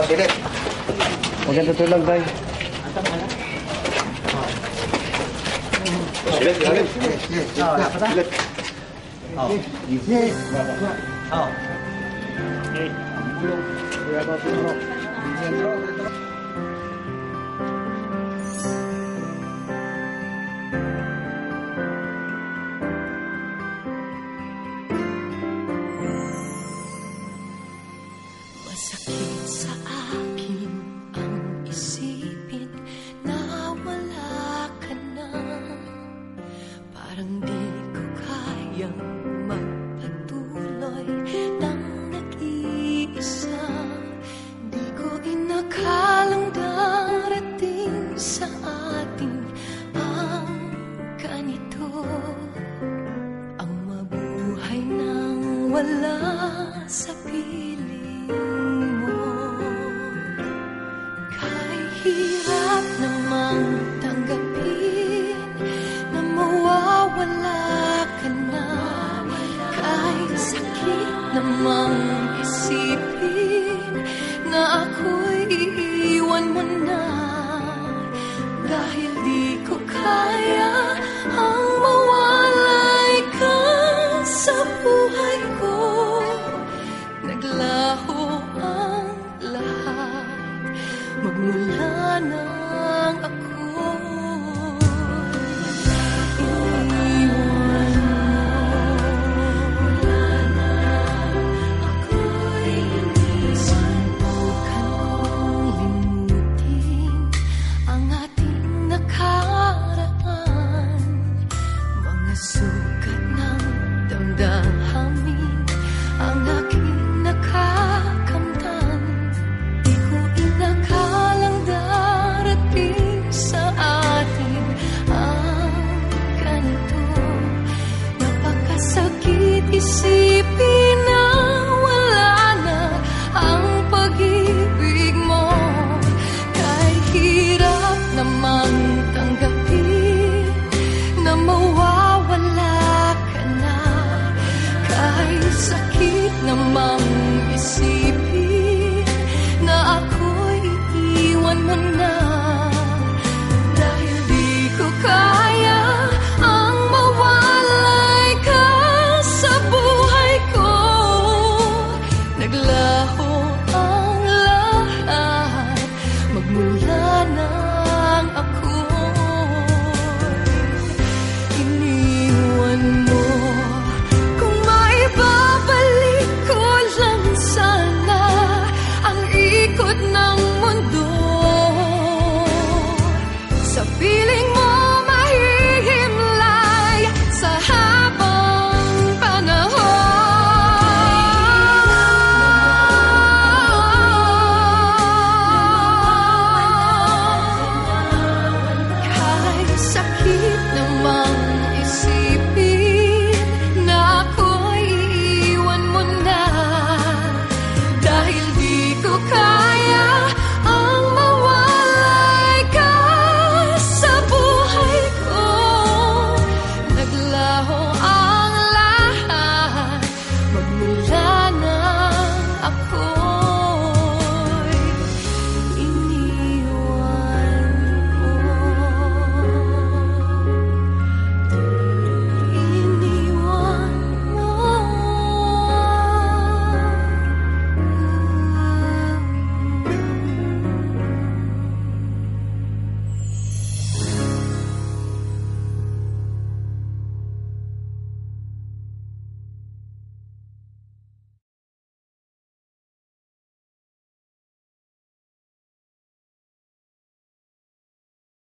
Dilit. Maganda tulog, Day. Dilit, dilit. Dilit. Masakit sa akin ang isipin na wala ka na. Parang di ko kayang magpatuloy ng nag-iisa. Di ko inakalang darating sa atin ang ganito. Ang mabuhay nang wala sa piling mo. Kahit hirap namang tanggapin na mawawala ka na. Kahit sakit namang isipin na ako'y iiwan mo na. Dahil di ko kaya ang mawalay ka sa buhay ko. Naglaho ang lahat, magmula nang ako iniwan mo. Ako'y sinubukan kong limutin ang ating nakaraan. Mga sugat ng damdamin ang aking nakakamtan. Di ko inakalang darating sa atin ang ganito. Napakasakit isipin na wala na ang pag-ibig mo. Kahit hirap namang tanggapin na mawawala ka na. Kahit sakit namang isipin na ako'y iiwan mo na.